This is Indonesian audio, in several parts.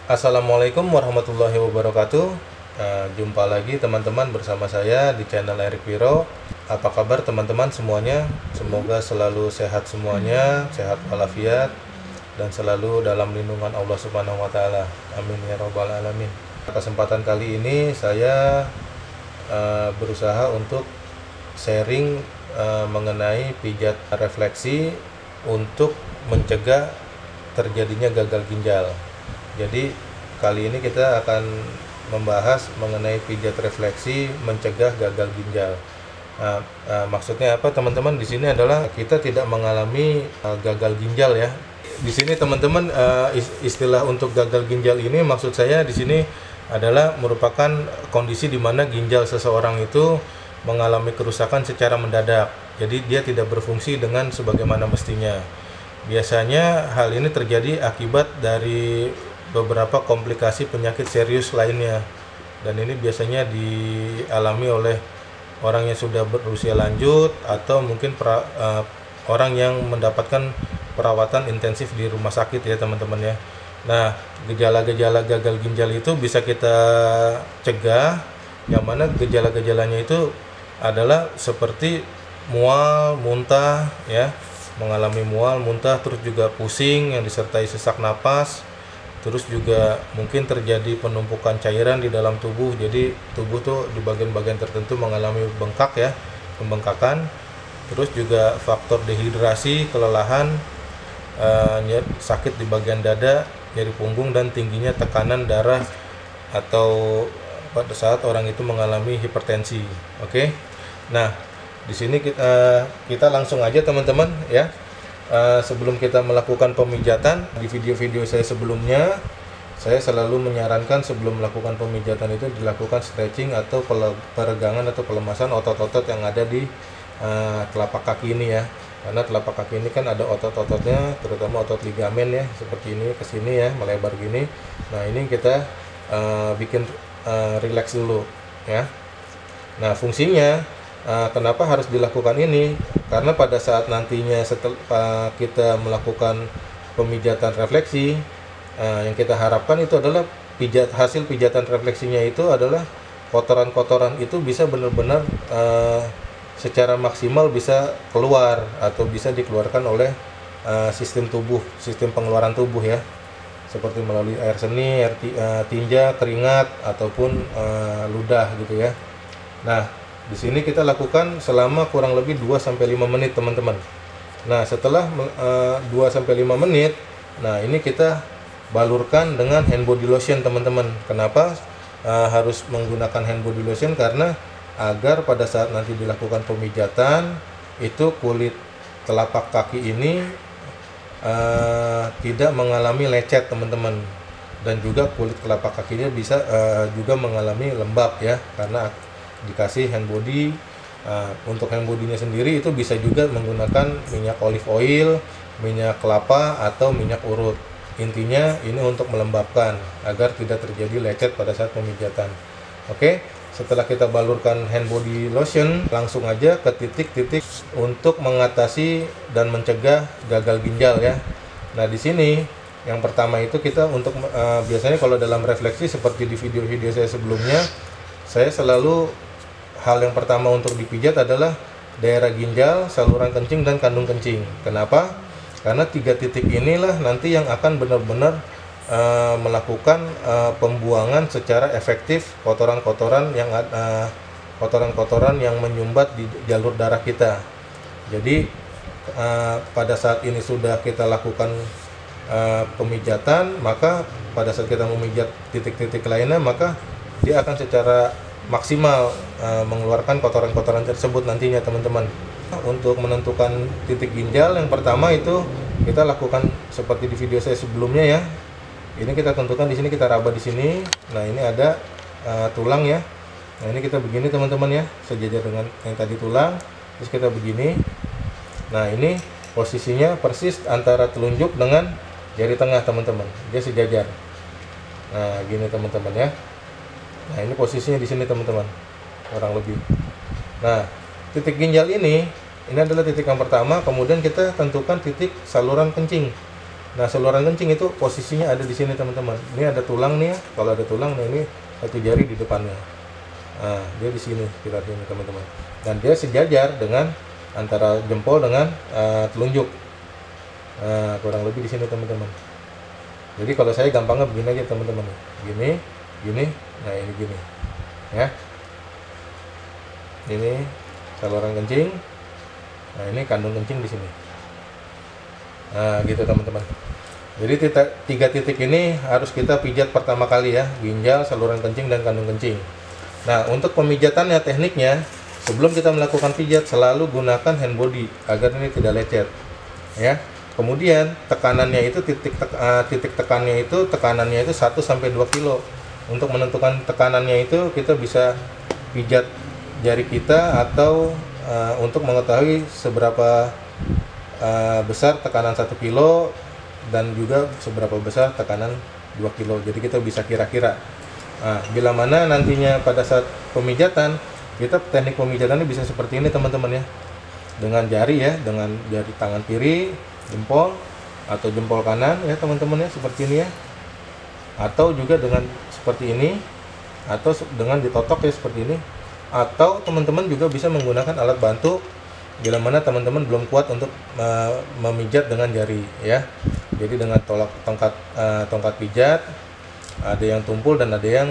Assalamualaikum warahmatullahi wabarakatuh. Jumpa lagi teman-teman bersama saya di channel Erik Wiro. Apa kabar teman-teman semuanya? Semoga selalu sehat semuanya, sehat walafiat, dan selalu dalam lindungan Allah Subhanahu wa Ta'ala. Amin ya Rabbal 'Alamin. Kesempatan kali ini saya berusaha untuk sharing mengenai pijat refleksi untuk mencegah terjadinya gagal ginjal. Jadi kali ini kita akan membahas mengenai pijat refleksi mencegah gagal ginjal. Maksudnya apa teman-teman? Di sini adalah kita tidak mengalami gagal ginjal ya. Di sini teman-teman, istilah untuk gagal ginjal ini maksud saya di sini adalah merupakan kondisi di mana ginjal seseorang itu mengalami kerusakan secara mendadak. Jadi dia tidak berfungsi dengan sebagaimana mestinya. Biasanya hal ini terjadi akibat dari beberapa komplikasi penyakit serius lainnya, dan ini biasanya dialami oleh orang yang sudah berusia lanjut atau mungkin orang yang mendapatkan perawatan intensif di rumah sakit ya teman-teman ya. Nah, gejala-gejala gagal ginjal itu bisa kita cegah, yang mana gejala-gejalanya itu adalah seperti mual, muntah ya, mengalami mual, muntah, terus juga pusing yang disertai sesak napas. Terus juga mungkin terjadi penumpukan cairan di dalam tubuh, jadi tubuh tuh di bagian-bagian tertentu mengalami bengkak ya, pembengkakan. Terus juga faktor dehidrasi, kelelahan, sakit di bagian dada, nyeri punggung, dan tingginya tekanan darah atau pada saat orang itu mengalami hipertensi. Oke. Nah, di sini kita langsung aja teman-teman ya. Sebelum kita melakukan pemijatan, di video-video saya sebelumnya, saya selalu menyarankan sebelum melakukan pemijatan itu dilakukan stretching atau peregangan atau pelemasan otot-otot yang ada di telapak kaki ini ya. Karena telapak kaki ini kan ada otot-ototnya, terutama otot ligamen ya, seperti ini ke sini ya, melebar gini. Nah, ini kita bikin relax dulu ya. Nah, fungsinya kenapa harus dilakukan ini? Karena pada saat nantinya setelah kita melakukan pemijatan refleksi, yang kita harapkan itu adalah hasil pijatan refleksinya itu adalah kotoran-kotoran itu bisa benar-benar secara maksimal bisa keluar atau bisa dikeluarkan oleh sistem tubuh, sistem pengeluaran tubuh ya, seperti melalui air seni, tinja, keringat, ataupun ludah gitu ya. Nah, di sini kita lakukan selama kurang lebih 2-5 menit teman-teman. Nah, setelah 2-5 menit, nah ini kita balurkan dengan hand body lotion teman-teman. Kenapa harus menggunakan hand body lotion? Karena agar pada saat nanti dilakukan pemijatan, itu kulit telapak kaki ini tidak mengalami lecet teman-teman. Dan juga kulit telapak kakinya bisa juga mengalami lembab ya, karena dikasih hand body. Untuk hand bodinya sendiri itu bisa juga menggunakan minyak olive oil, minyak kelapa, atau minyak urut. Intinya ini untuk melembabkan agar tidak terjadi lecet pada saat pemijatan. Oke, setelah kita balurkan hand body lotion, langsung aja ke titik-titik untuk mengatasi dan mencegah gagal ginjal ya. Nah, di sini yang pertama itu kita untuk biasanya kalau dalam refleksi seperti di video-video saya sebelumnya, saya selalu hal yang pertama untuk dipijat adalah daerah ginjal, saluran kencing, dan kandung kencing. Kenapa? Karena 3 titik inilah nanti yang akan benar-benar melakukan pembuangan secara efektif kotoran-kotoran yang menyumbat di jalur darah kita. Jadi pada saat ini sudah kita lakukan pemijatan, maka pada saat kita memijat titik-titik lainnya, maka dia akan secara maksimal mengeluarkan kotoran-kotoran tersebut nantinya teman-teman. Untuk menentukan titik ginjal yang pertama itu kita lakukan seperti di video saya sebelumnya ya. Ini kita tentukan di sini, kita raba di sini. Nah, ini ada tulang ya. Nah, ini kita begini teman-teman ya, sejajar dengan yang tadi tulang. Terus kita begini. Nah, ini posisinya persis antara telunjuk dengan jari tengah teman-teman. Dia sejajar. Nah, gini teman-teman ya. Nah, ini posisinya di sini teman-teman, kurang lebih. Nah, titik ginjal ini adalah titik yang pertama. Kemudian kita tentukan titik saluran kencing. Nah, saluran kencing itu posisinya ada di sini teman-teman. Ini ada tulang nih ya. Kalau ada tulang, nah ini satu jari di depannya. Nah, dia di sini sekitar sini teman-teman. Dan dia sejajar dengan antara jempol dengan telunjuk. Nah, kurang lebih di sini teman-teman. Jadi kalau saya gampangnya begini aja teman-teman. Gini, gini, nah ini gini. Ya. Ini saluran kencing. Nah, ini kandung kencing di sini. Nah, gitu teman-teman. Jadi tiga titik ini harus kita pijat pertama kali ya, ginjal, saluran kencing, dan kandung kencing. Nah, untuk pemijatannya, tekniknya, sebelum kita melakukan pijat selalu gunakan hand body agar ini tidak lecet. Ya. Kemudian tekanannya itu titik tekannya itu tekanannya itu 1 sampai 2 kilo. Untuk menentukan tekanannya itu kita bisa pijat jari kita atau untuk mengetahui seberapa besar tekanan 1 kilo dan juga seberapa besar tekanan 2 kilo. Jadi kita bisa kira-kira. Nah, bila mana nantinya pada saat pemijatan, teknik pemijatannya bisa seperti ini teman-teman ya. Dengan jari ya, dengan jari tangan kiri, jempol atau jempol kanan ya teman-teman ya, seperti ini ya. Atau juga dengan seperti ini, atau dengan ditotok ya seperti ini. Atau teman-teman juga bisa menggunakan alat bantu bila mana teman-teman belum kuat untuk memijat dengan jari ya. Jadi dengan tongkat pijat, ada yang tumpul dan ada yang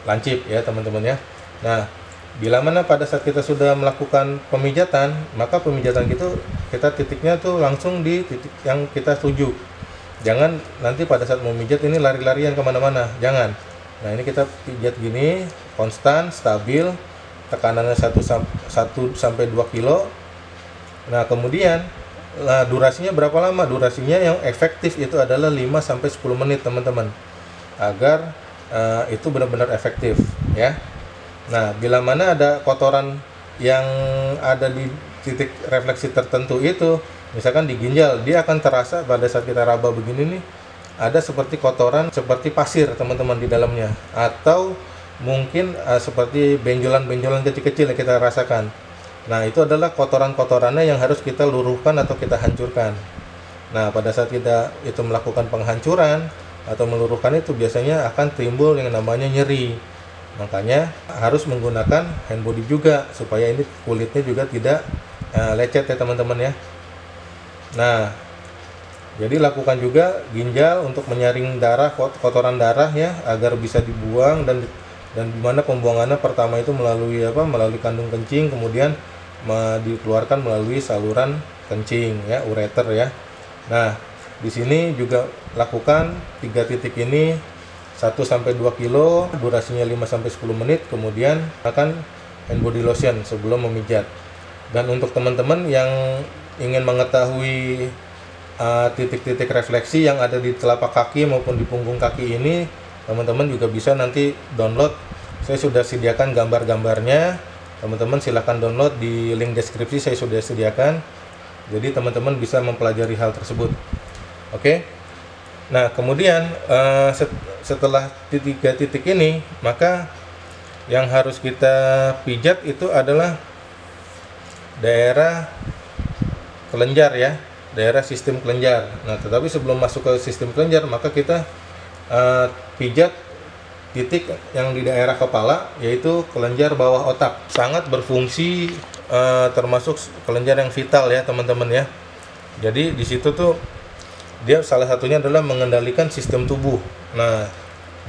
lancip ya teman-teman ya. Nah, bila mana pada saat kita sudah melakukan pemijatan, maka pemijatan kita titiknya tuh langsung di titik yang kita tuju. Jangan nanti pada saat memijat ini lari-larian kemana-mana, jangan. Nah, ini kita pijat gini, konstan, stabil, tekanannya 1 sampai 2 kilo. Nah, kemudian durasinya berapa lama? Durasinya yang efektif itu adalah 5 sampai 10 menit teman-teman, agar itu benar-benar efektif ya. Nah, bila mana ada kotoran yang ada di titik refleksi tertentu itu, misalkan di ginjal, dia akan terasa pada saat kita raba begini nih, ada seperti kotoran, seperti pasir teman-teman di dalamnya, atau mungkin seperti benjolan-benjolan kecil-kecil yang kita rasakan. Nah, itu adalah kotoran-kotorannya yang harus kita luruhkan atau kita hancurkan. Nah, pada saat kita itu melakukan penghancuran atau meluruhkan itu, biasanya akan timbul yang namanya nyeri. Makanya harus menggunakan hand body juga supaya ini kulitnya juga tidak lecet ya teman-teman ya. Nah, jadi lakukan juga ginjal untuk menyaring darah, kotoran darah ya, agar bisa dibuang dan dimana pembuangannya pertama itu melalui kandung kencing, kemudian dikeluarkan melalui saluran kencing ya, ureter ya. Nah, di sini juga lakukan 3 titik ini 1 sampai 2 kilo, durasinya 5 sampai 10 menit, kemudian akan hand body lotion sebelum memijat. Dan untuk teman-teman yang ingin mengetahui titik-titik refleksi yang ada di telapak kaki maupun di punggung kaki ini, teman-teman juga bisa nanti download. Saya sudah sediakan gambar-gambarnya. Teman-teman silahkan download di link deskripsi, saya sudah sediakan. Jadi teman-teman bisa mempelajari hal tersebut. Oke. Nah, kemudian setelah 3 titik ini, maka yang harus kita pijat itu adalah daerah kelenjar ya, daerah sistem kelenjar. Nah, tetapi sebelum masuk ke sistem kelenjar, maka kita pijat titik yang di daerah kepala, yaitu kelenjar bawah otak. Sangat berfungsi, termasuk kelenjar yang vital ya teman-teman ya. Jadi di situ tuh dia salah satunya adalah mengendalikan sistem tubuh. Nah,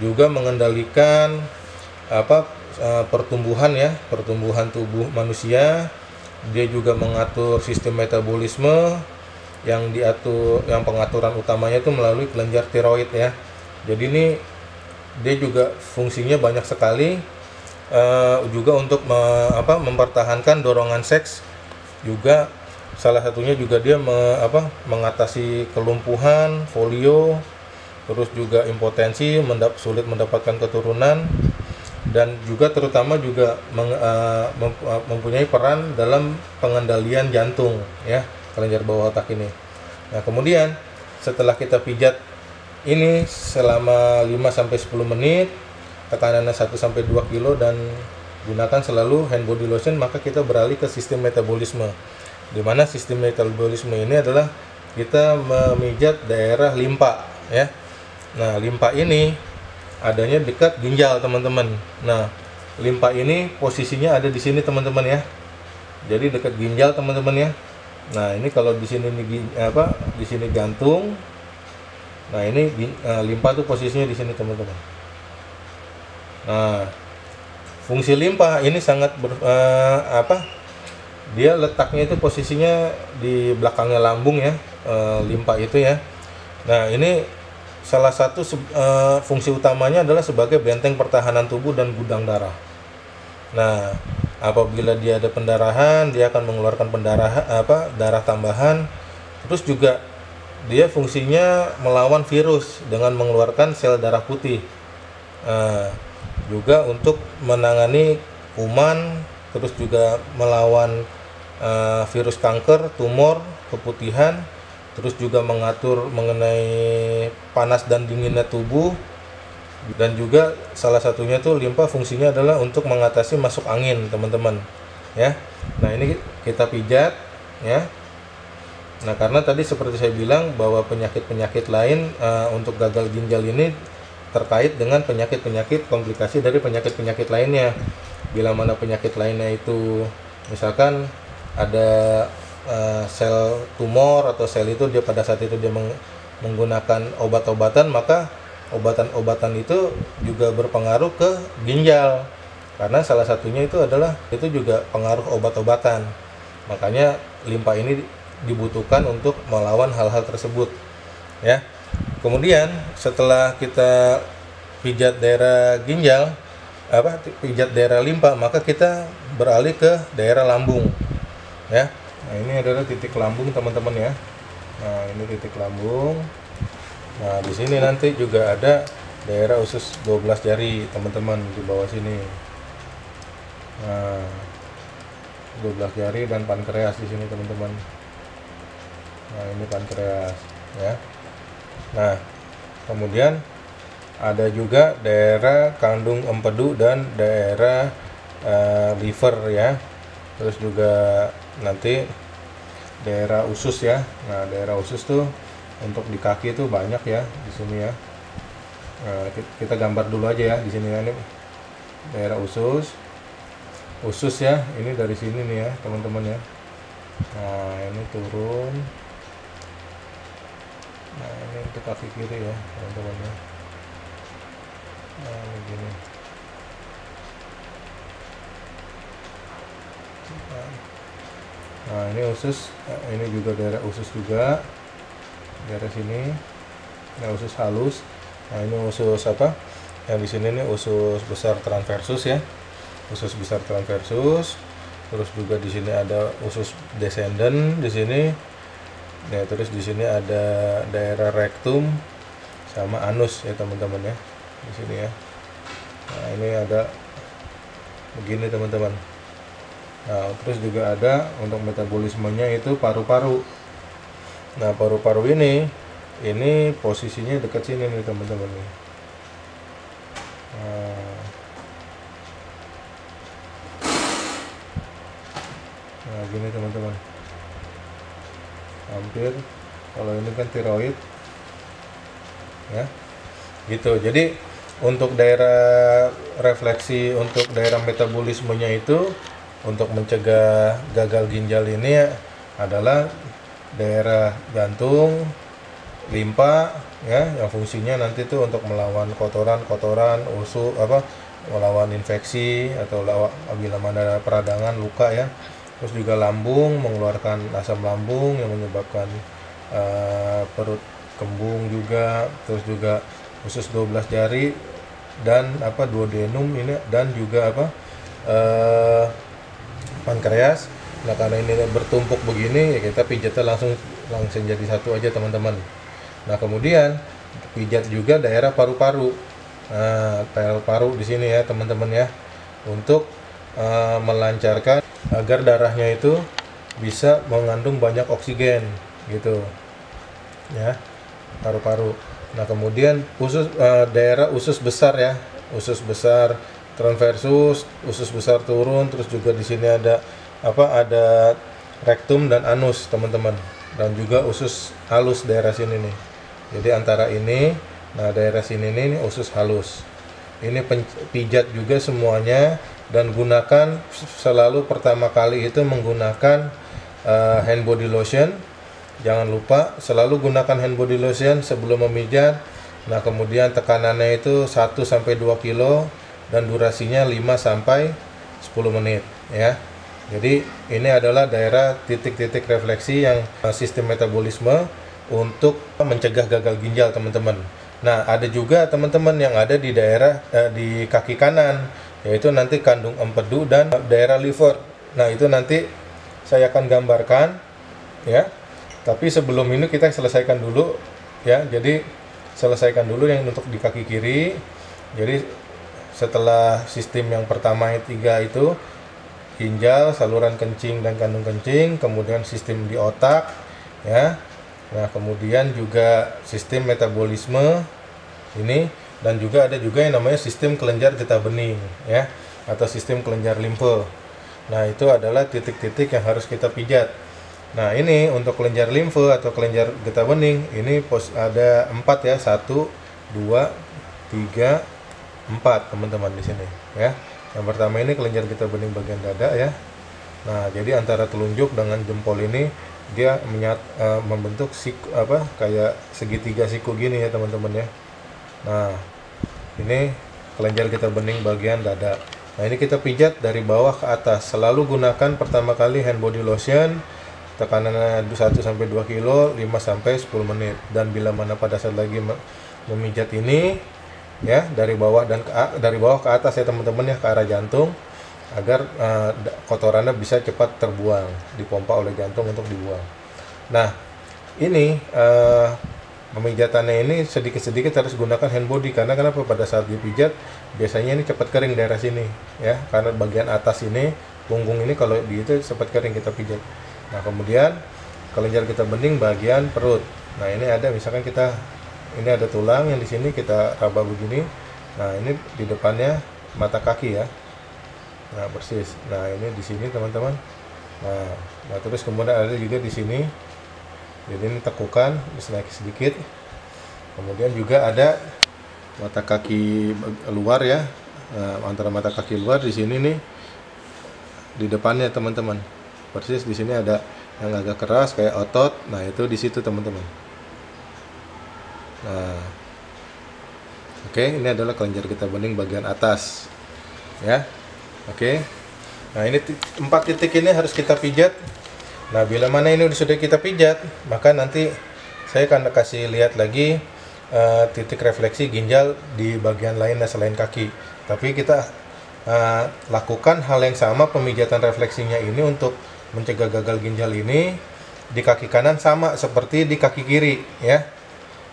juga mengendalikan pertumbuhan ya, pertumbuhan tubuh manusia. Dia juga mengatur sistem metabolisme yang pengaturan utamanya itu melalui kelenjar tiroid ya. Jadi ini dia juga fungsinya banyak sekali, juga untuk mempertahankan dorongan seks juga. Salah satunya juga dia mengatasi kelumpuhan, polio, terus juga impotensi, sulit mendapatkan keturunan, dan juga terutama juga mempunyai peran dalam pengendalian jantung ya, kelenjar bawah otak ini. Nah, kemudian setelah kita pijat ini selama 5 sampai 10 menit, tekanannya 1 sampai 2 kilo, dan gunakan selalu hand body lotion, maka kita beralih ke sistem metabolisme. Di mana sistem metabolisme ini adalah kita memijat daerah limpa ya. Nah, limpa ini adanya dekat ginjal, teman-teman. Nah, limpa ini posisinya ada di sini, teman-teman ya. Jadi dekat ginjal, teman-teman ya. Nah, ini kalau di sini di sini jantung. Nah, ini limpa tuh posisinya di sini, teman-teman. Nah, fungsi limpa ini sangat dia letaknya itu posisinya di belakangnya lambung ya, limpa itu ya. Nah, ini salah satu fungsi utamanya adalah sebagai benteng pertahanan tubuh dan gudang darah. Nah, apabila dia ada pendarahan, dia akan mengeluarkan darah tambahan. Terus juga dia fungsinya melawan virus dengan mengeluarkan sel darah putih. Juga untuk menangani kuman, terus juga melawan virus kanker, tumor, keputihan, terus juga mengatur mengenai panas dan dinginnya tubuh. Dan juga salah satunya tuh limpa fungsinya adalah untuk mengatasi masuk angin, teman-teman ya. Nah, ini kita pijat ya. Nah, karena tadi seperti saya bilang bahwa penyakit-penyakit lain untuk gagal ginjal ini terkait dengan penyakit-penyakit komplikasi dari penyakit-penyakit lainnya. Bila mana penyakit lainnya itu misalkan ada sel tumor atau sel itu dia pada saat itu dia menggunakan obat-obatan, maka obatan-obatan itu juga berpengaruh ke ginjal, karena salah satunya itu juga pengaruh obat-obatan. Makanya limpa ini dibutuhkan untuk melawan hal-hal tersebut ya. Kemudian setelah kita pijat daerah ginjal, pijat daerah limpa, maka kita beralih ke daerah lambung ya. Nah, ini adalah titik lambung, teman-teman ya. Nah, ini titik lambung. Nah, di sini nanti juga ada daerah usus 12 jari, teman-teman, di bawah sini. Nah, 12 jari dan pankreas di sini, teman-teman. Nah, ini pankreas ya. Nah, kemudian ada juga daerah kandung empedu dan daerah liver ya. Terus juga nanti daerah usus ya. Nah, daerah usus tuh untuk di kaki itu banyak ya di sini ya. Nah, kita gambar dulu aja ya di sini ya. Ini daerah usus ya. Ini dari sini nih ya, teman-teman ya. Nah, ini turun. Nah, ini untuk kaki kiri ya, teman-teman ya. Nah, begini. Nah, ini usus, ini juga daerah usus juga, daerah sini. Ini usus halus. Nah, ini usus yang di sini nih usus besar transversus ya, usus besar transversus. Terus juga di sini ada usus descendant di sini. Nah, terus di sini ada daerah rektum sama anus ya, teman-teman ya, di sini ya. Nah, ini ada begini, teman-teman. Nah, terus juga ada untuk metabolismenya itu paru-paru. Nah, paru-paru ini posisinya dekat sini nih, teman-teman nih. Nah, gini, teman-teman. Hampir, kalau ini kan tiroid ya. Gitu. Jadi untuk daerah refleksi, untuk daerah metabolismenya itu untuk mencegah gagal ginjal ini adalah daerah jantung, limpa ya, yang fungsinya nanti itu untuk melawan kotoran, melawan infeksi atau bila mana ada peradangan, luka ya. Terus juga lambung, mengeluarkan asam lambung yang menyebabkan perut kembung juga. Terus juga usus 12 jari dan duodenum ini, dan juga pankreas. Nah, karena ini bertumpuk begini ya, kita pijatnya langsung jadi satu aja, teman-teman. Nah, kemudian pijat juga daerah paru-paru. Nah, paru-paru di sini ya, teman-teman ya, untuk melancarkan agar darahnya itu bisa mengandung banyak oksigen gitu ya, paru-paru. Nah, kemudian daerah usus besar ya, usus besar transversus, usus besar turun. Terus juga di sini ada rektum dan anus, teman-teman. dan juga usus halus daerah sini nih. Jadi antara ini, nah daerah sini nih usus halus. Ini pijat juga semuanya, dan gunakan selalu pertama kali itu menggunakan hand body lotion. Jangan lupa selalu gunakan hand body lotion sebelum memijat. Nah, kemudian tekanannya itu 1 sampai 2 kilo dan durasinya 5 sampai 10 menit ya. Jadi ini adalah daerah titik-titik refleksi yang sistem metabolisme untuk mencegah gagal ginjal, teman-teman. Nah, ada juga teman-teman yang ada di daerah di kaki kanan, yaitu nanti kandung empedu dan daerah liver. Nah, itu nanti saya akan gambarkan ya. Tapi sebelum ini kita selesaikan dulu ya. Jadi selesaikan dulu yang untuk di kaki kiri. Jadi setelah sistem yang pertama 3 itu ginjal, saluran kencing dan kandung kencing, kemudian sistem di otak ya. Nah, kemudian juga sistem metabolisme ini, dan juga ada juga yang namanya sistem kelenjar getah bening ya, atau sistem kelenjar limfe. Nah, itu adalah titik-titik yang harus kita pijat. Nah, ini untuk kelenjar limfe atau kelenjar getah bening ini ada 4 ya, 1 2 3 4 teman-teman di sini ya. Yang pertama ini kelenjar getah bening bagian dada ya. Nah, jadi antara telunjuk dengan jempol ini dia membentuk kayak segitiga siku gini ya teman-teman ya. Nah, ini kelenjar getah bening bagian dada. Nah, ini kita pijat dari bawah ke atas. Selalu gunakan pertama kali hand body lotion, tekanannya 1 sampai 2 kilo, 5 sampai 10 menit. Dan bila mana pada saat lagi memijat ini ya, dari bawah ke atas ya teman-teman ya, ke arah jantung, agar kotorannya bisa cepat terbuang, dipompa oleh jantung untuk dibuang. Nah, ini pemijatannya ini sedikit-sedikit harus gunakan hand body, karena kenapa, pada saat dipijat biasanya ini cepat kering daerah sini ya, karena bagian atas ini, punggung ini kalau itu cepat kering kita pijat. Nah, kemudian kelenjar getah bening bagian perut. Nah, ini ada misalkan ini ada tulang yang di sini kita raba begini. Nah, ini di depannya mata kaki ya. Nah, persis. Nah, ini di sini teman-teman. Nah, terus kemudian ada juga di sini. Jadi ini tekukan, naik sedikit. Kemudian juga ada mata kaki luar ya. Nah, antara mata kaki luar di sini nih, di depannya teman-teman. Persis di sini ada yang agak keras kayak otot. Nah, itu di situ teman-teman. Nah, oke, ini adalah kelenjar getah bening bagian atas ya. Oke. Nah, ini 4 titik ini harus kita pijat. Nah, bila mana ini sudah kita pijat, maka nanti saya akan kasih lihat lagi titik refleksi ginjal di bagian lainnya selain kaki. Tapi kita lakukan hal yang sama, pemijatan refleksinya ini untuk mencegah gagal ginjal ini di kaki kanan sama seperti di kaki kiri ya.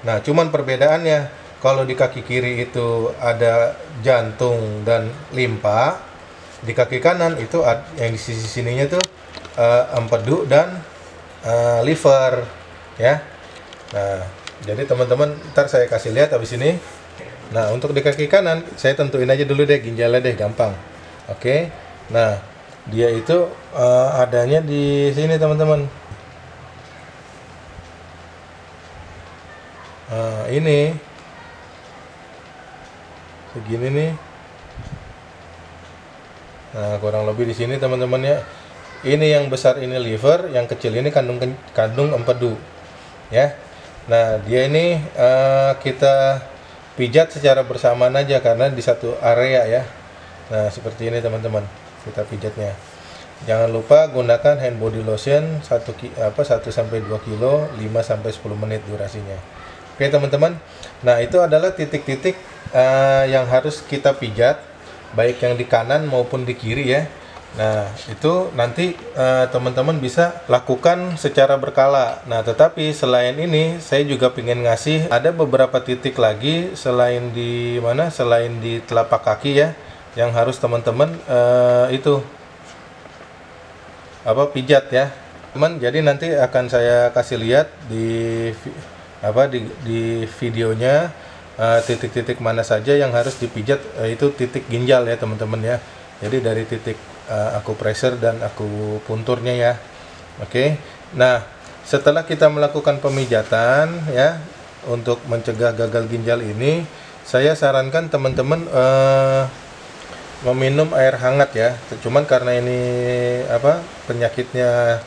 Nah, cuman perbedaannya, kalau di kaki kiri itu ada jantung dan limpa, di kaki kanan itu yang di sisi sininya tuh empedu dan liver ya. Nah, jadi teman-teman ntar saya kasih lihat habis ini. Nah, untuk di kaki kanan saya tentuin aja dulu deh ginjalnya deh, gampang. Oke. Nah, dia itu adanya di sini teman-teman. Nah, ini segini nih. Nah, kurang lebih di sini teman-teman ya. Ini yang besar ini liver, yang kecil ini kandung empedu ya. Nah, dia ini kita pijat secara bersamaan aja karena di satu area ya. Nah, seperti ini teman-teman kita pijatnya. Jangan lupa gunakan hand body lotion 1 sampai 2 kilo, 5 sampai 10 menit durasinya. Oke teman-teman. Nah, itu adalah titik-titik yang harus kita pijat, baik yang di kanan maupun di kiri ya. Nah, itu nanti teman-teman bisa lakukan secara berkala. Nah, tetapi selain ini saya juga ingin ngasih ada beberapa titik lagi selain di telapak kaki ya, yang harus teman-teman pijat ya teman. Jadi nanti akan saya kasih lihat di videonya titik-titik mana saja yang harus dipijat, itu titik ginjal ya teman-teman ya. Jadi dari titik akupressure dan akupunturnya ya. Oke. Nah, setelah kita melakukan pemijatan ya untuk mencegah gagal ginjal ini, saya sarankan teman-teman meminum air hangat ya. Cuman karena ini penyakitnya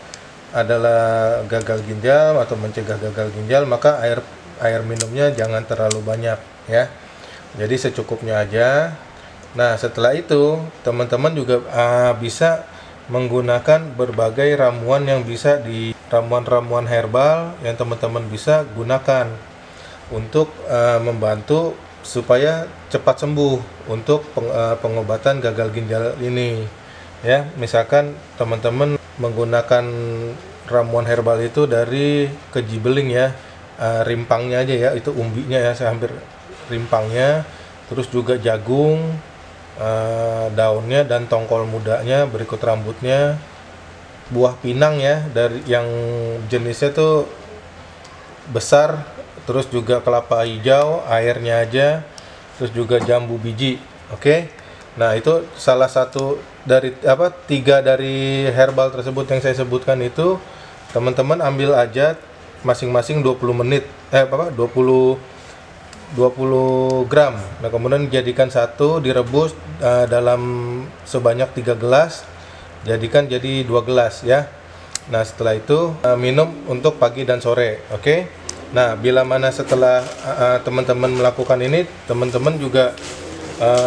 adalah gagal ginjal atau mencegah gagal ginjal, maka air minumnya jangan terlalu banyak ya. Jadi secukupnya aja. Nah, setelah itu teman-teman juga bisa menggunakan berbagai ramuan yang bisa ramuan-ramuan herbal yang teman-teman bisa gunakan untuk membantu supaya cepat sembuh untuk pengobatan gagal ginjal ini ya. Misalkan teman-teman menggunakan ramuan herbal itu dari keji beling ya, rimpangnya aja ya, itu umbinya ya, saya hampir rimpangnya, terus juga jagung, daunnya dan tongkol mudanya, berikut rambutnya, buah pinang ya, dari yang jenisnya tuh besar, terus juga kelapa hijau, airnya aja, terus juga jambu biji. Oke. Nah, itu salah satu dari 3 dari herbal tersebut yang saya sebutkan itu, teman-teman ambil aja masing-masing 20 menit 20 gram. Nah, kemudian jadikan satu, direbus dalam sebanyak 3 gelas, jadikan jadi 2 gelas ya. Nah, setelah itu minum untuk pagi dan sore. Oke. Nah, bila mana setelah teman-teman melakukan ini, teman-teman juga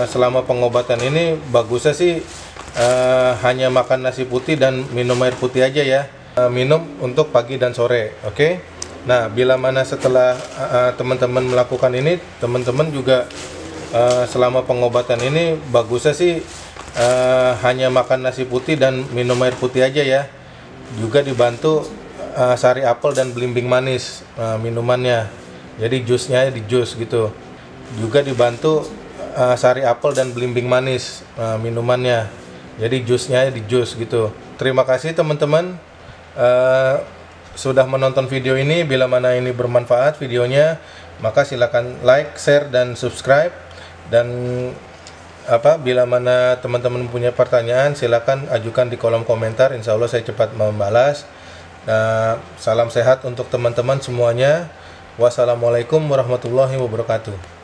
selama pengobatan ini bagusnya sih hanya makan nasi putih dan minum air putih aja ya. Minum untuk pagi dan sore. Oke. Nah, bila mana setelah teman-teman melakukan ini, teman-teman juga selama pengobatan ini bagusnya sih hanya makan nasi putih dan minum air putih aja ya. Juga dibantu sari apel dan belimbing manis minumannya. Jadi jusnya di jus gitu. Juga dibantu sari apel dan belimbing manis minumannya. Jadi jusnya di jus gitu. Terima kasih teman-teman sudah menonton video ini. Bila mana ini bermanfaat videonya, maka silakan like, share, dan subscribe. Dan bila mana teman-teman punya pertanyaan, silakan ajukan di kolom komentar. Insya Allah saya cepat membalas. Salam sehat untuk teman-teman semuanya. Wassalamualaikum warahmatullahi wabarakatuh.